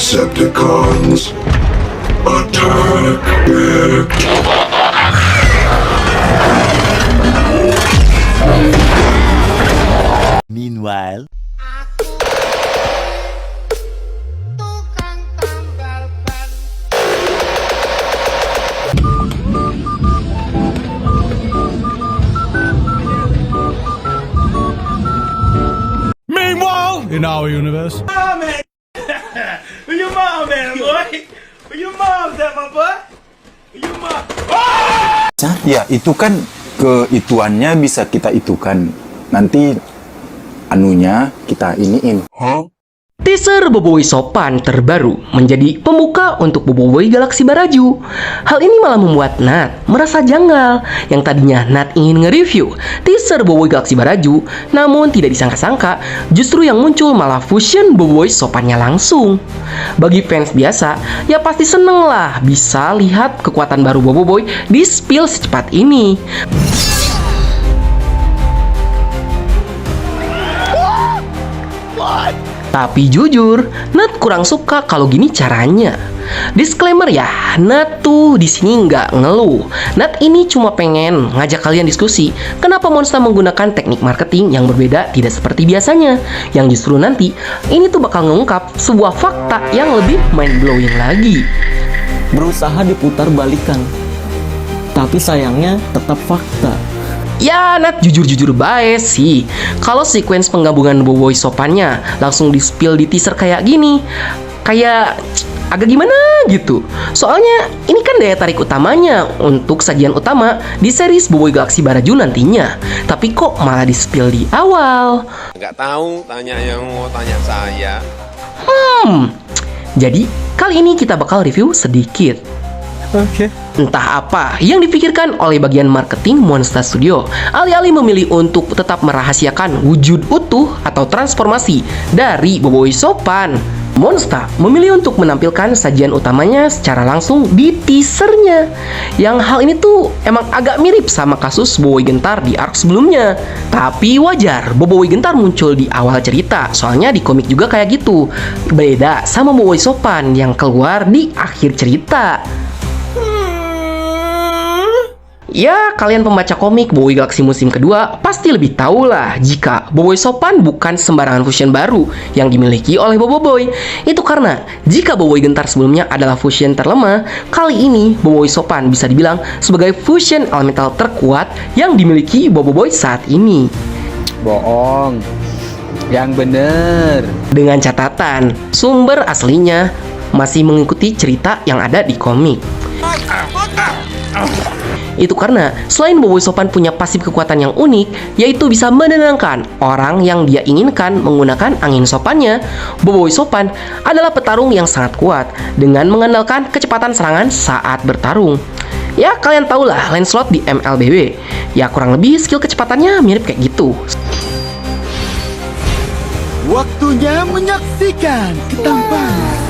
Decepticons, attack it! Meanwhile, Tukang tambal ban. Meanwhile, in our universe, Where your mom at, boy? Where your mom's at, my boy? Where your mom? Ya, itu kan keituannya bisa kita itukan. Nanti anunya kita iniin. Teaser Boboiboy Sopan terbaru menjadi pembuka untuk Boboiboy Galaksi Baraju. Hal ini malah membuat Nat merasa janggal. Yang tadinya Nat ingin nge-review teaser Boboiboy Galaksi Baraju, namun tidak disangka-sangka justru yang muncul malah fusion Boboiboy Sopannya langsung. Bagi fans biasa, ya pasti seneng lah bisa lihat kekuatan baru Boboiboy di-spill secepat ini. Tapi jujur, Nat kurang suka kalau gini caranya. Disclaimer ya, Nat tuh di sini nggak ngeluh. Nat ini cuma pengen ngajak kalian diskusi kenapa Monster menggunakan teknik marketing yang berbeda tidak seperti biasanya. Yang justru nanti ini tuh bakal mengungkap sebuah fakta yang lebih mind blowing lagi. Berusaha diputar balikan, tapi sayangnya tetap fakta. Ya, Nat jujur-jujur baik sih. Kalau sequence penggabungan Boboiboy Sopannya langsung di-spill di teaser kayak gini, kayak agak gimana gitu. Soalnya ini kan daya tarik utamanya untuk sajian utama di series Boboiboy Galaksi Baraju nantinya. Tapi kok malah di-spill di awal? Nggak tahu, tanya yang mau tanya saya. Jadi kali ini kita bakal review sedikit. Entah apa yang dipikirkan oleh bagian marketing Monster Studio, alih-alih memilih untuk tetap merahasiakan wujud utuh atau transformasi dari Boboiboy Sopan, Monster memilih untuk menampilkan sajian utamanya secara langsung di teasernya. Yang hal ini tuh emang agak mirip sama kasus Boboiboy Gentar di arc sebelumnya. Tapi wajar Boboiboy Gentar muncul di awal cerita, soalnya di komik juga kayak gitu. Beda sama Boboiboy Sopan yang keluar di akhir cerita. Ya, kalian pembaca komik Boboiboy Galaksi musim kedua pasti lebih tahu lah jika Boboiboy Sopan bukan sembarangan fusion baru yang dimiliki oleh Boboiboy. Itu karena jika Boboiboy Gentar sebelumnya adalah fusion terlemah, kali ini Boboiboy Sopan bisa dibilang sebagai fusion elemental terkuat yang dimiliki Boboiboy saat ini. Bohong, yang bener. Dengan catatan, sumber aslinya masih mengikuti cerita yang ada di komik. Itu karena selain Boboiboy Sopan punya pasif kekuatan yang unik, yaitu bisa menenangkan orang yang dia inginkan menggunakan angin sopannya, Boboiboy Sopan adalah petarung yang sangat kuat dengan mengandalkan kecepatan serangan saat bertarung. Ya, kalian tahulah Lancelot di MLBB. Ya, kurang lebih skill kecepatannya mirip kayak gitu. waktunya menyaksikan ketampangan.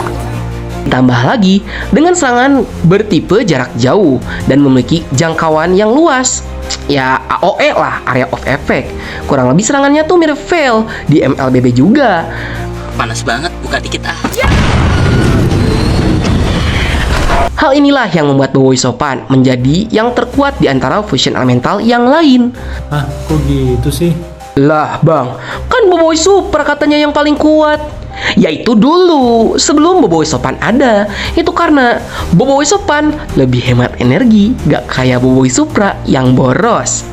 Tambah lagi dengan serangan bertipe jarak jauh dan memiliki jangkauan yang luas. Ya, AOE lah, Area of Effect. Kurang lebih serangannya tuh mirip Veil di MLBB juga. panas banget, buka dikit ah. Hal inilah yang membuat Boboiboy Sopan menjadi yang terkuat di antara fusion elemental yang lain. Ah, kok gitu sih? Lah bang, kan Boboiboy Super katanya yang paling kuat. Yaitu dulu, sebelum Boboiboy Sopan ada. Itu karena Boboiboy Sopan lebih hemat energi, gak kayak Boboiboy Supra yang boros.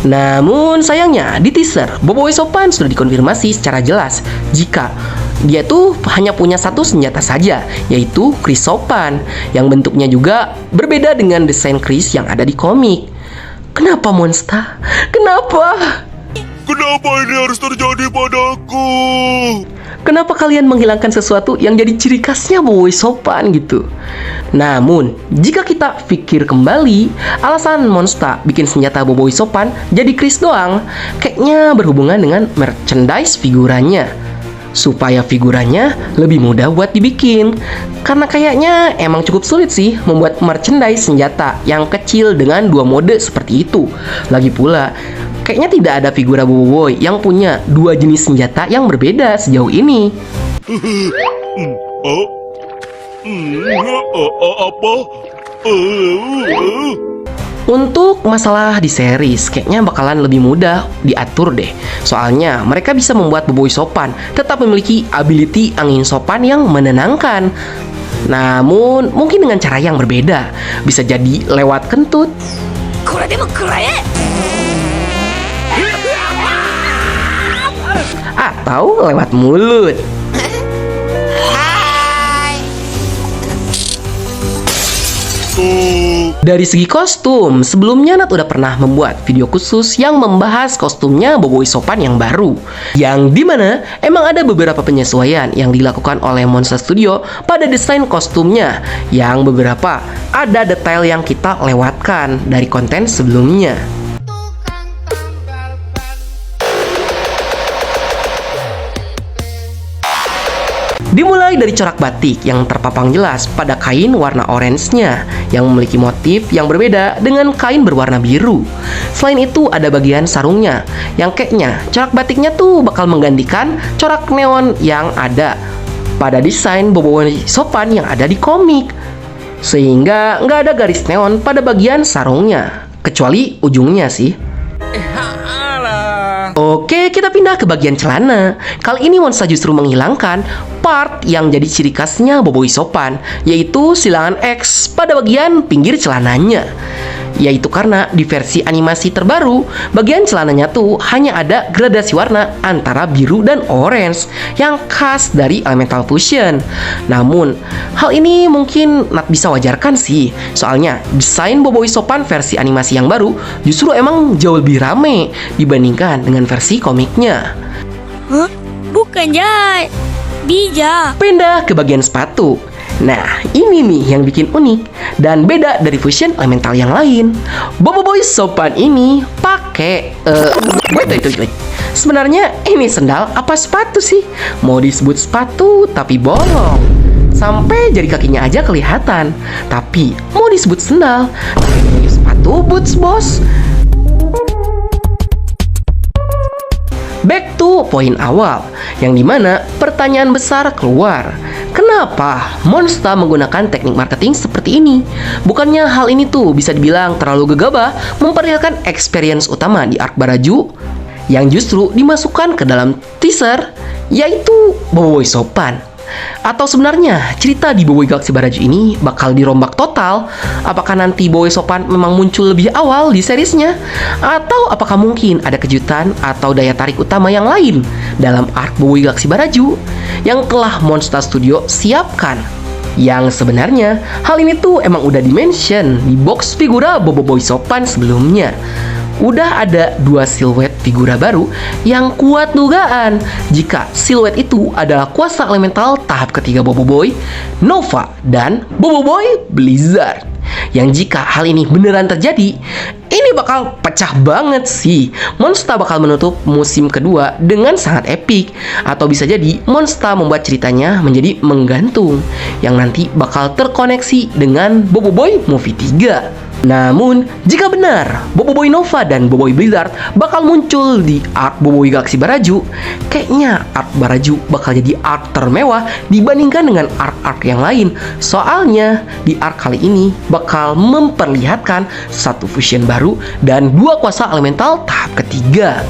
Namun sayangnya di teaser Boboiboy Sopan sudah dikonfirmasi secara jelas jika dia tuh hanya punya satu senjata saja, yaitu Chris Sopan, yang bentuknya juga berbeda dengan desain Chris yang ada di komik. Kenapa Monster? Kenapa? Kenapa ini harus terjadi padaku? Kenapa kalian menghilangkan sesuatu yang jadi ciri khasnya Boboiboy Sopan gitu? Namun, jika kita pikir kembali, alasan Monster bikin senjata Boboiboy Sopan jadi Chris doang, kayaknya berhubungan dengan merchandise figurannya. Supaya figurannya lebih mudah buat dibikin. Karena kayaknya emang cukup sulit sih membuat merchandise senjata yang kecil dengan dua mode seperti itu. Lagi pula, kayaknya tidak ada figura Bobo Boy yang punya dua jenis senjata yang berbeda sejauh ini. Apa? Untuk masalah di series, kayaknya bakalan lebih mudah diatur deh. Soalnya mereka bisa membuat Boboiboy Sopan tetap memiliki ability angin sopan yang menenangkan. Namun mungkin dengan cara yang berbeda. Bisa jadi lewat kentut, atau lewat mulut. Dari segi kostum, sebelumnya Nat udah pernah membuat video khusus yang membahas kostumnya Boboiboy Sopan yang baru. Yang dimana emang ada beberapa penyesuaian yang dilakukan oleh Monster Studio pada desain kostumnya. Yang beberapa ada detail yang kita lewatkan dari konten sebelumnya. tukang tambal ban. Dimulai dari corak batik yang terpapang jelas pada kain warna orange-nya yang memiliki motif yang berbeda dengan kain berwarna biru. Selain itu ada bagian sarungnya yang kayaknya corak batiknya tuh bakal menggantikan corak neon yang ada pada desain Boboiboy Sopan yang ada di komik. Sehingga nggak ada garis neon pada bagian sarungnya, kecuali ujungnya sih. Oke, kita pindah ke bagian celana. Kali ini Monster justru menghilangkan part yang jadi ciri khasnya Boboiboy Sopan, yaitu silangan X pada bagian pinggir celananya. Yaitu karena di versi animasi terbaru, bagian celananya tuh hanya ada gradasi warna antara biru dan orange yang khas dari Elemental Fusion. Namun, hal ini mungkin Nat bisa wajarkan sih. Soalnya, desain Boboiboy Sopan versi animasi yang baru justru emang jauh lebih rame dibandingkan dengan versi komiknya. Hah? Bukan, Jay. Bija. Pindah ke bagian sepatu. Nah, ini nih yang bikin unik dan beda dari fusion elemental yang lain. Boboiboy Sopan ini pakai wait. Sebenarnya ini sendal apa sepatu sih? Mau disebut sepatu tapi bolong. Sampai jari kakinya aja kelihatan. Tapi mau disebut sendal, tapi sepatu boots, bos. Back to poin awal, yang dimana pertanyaan besar keluar. Kenapa Monster menggunakan teknik marketing seperti ini? Bukannya hal ini tuh bisa dibilang terlalu gegabah memperlihatkan experience utama di arc Baraju yang justru dimasukkan ke dalam teaser, yaitu Boboiboy Sopan? Atau sebenarnya cerita di Boboiboy Galaxy Baraju ini bakal dirombak total? Apakah nanti Boboiboy Sopan memang muncul lebih awal di seriesnya? Atau apakah mungkin ada kejutan atau daya tarik utama yang lain dalam arc Boboiboy Galaxy Baraju yang telah Monster Studio siapkan? Yang sebenarnya hal ini tuh emang udah di-mention di box figura Boboiboy Sopan sebelumnya. Udah ada dua siluet figura baru yang kuat dugaan jika siluet itu adalah kuasa elemental tahap ketiga Boboiboy, Nova, dan Boboiboy Blizzard. Yang jika hal ini beneran terjadi, ini bakal pecah banget sih. Monster bakal menutup musim kedua dengan sangat epik. Atau bisa jadi Monster membuat ceritanya menjadi menggantung yang nanti bakal terkoneksi dengan Boboiboy Movie 3. Namun, jika benar Boboiboy Nova dan Boboiboy Blizzard bakal muncul di arc Boboiboy Galaxy Baraju, kayaknya arc Baraju bakal jadi arc termewah dibandingkan dengan arc-arc yang lain. Soalnya, di arc kali ini bakal memperlihatkan satu fusion baru dan dua kuasa elemental tahap ketiga.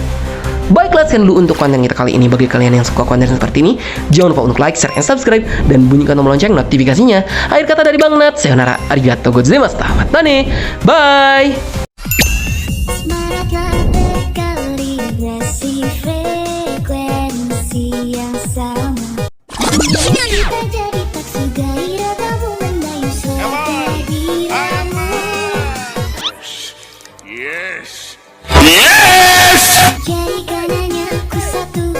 Baiklah, sekian dulu untuk konten kita kali ini. Bagi kalian yang suka konten seperti ini, jangan lupa untuk like, share, and subscribe, dan bunyikan tombol lonceng notifikasinya. Akhir kata dari Bang Nat, sayonara, arigato gozaimasu, matane, bye! Semangatlah berkalibrasi frekuensi yang sama. Kita jadi tak sugairah kamu mendayu suatu diramu. Yes. Jadikan hanya aku satu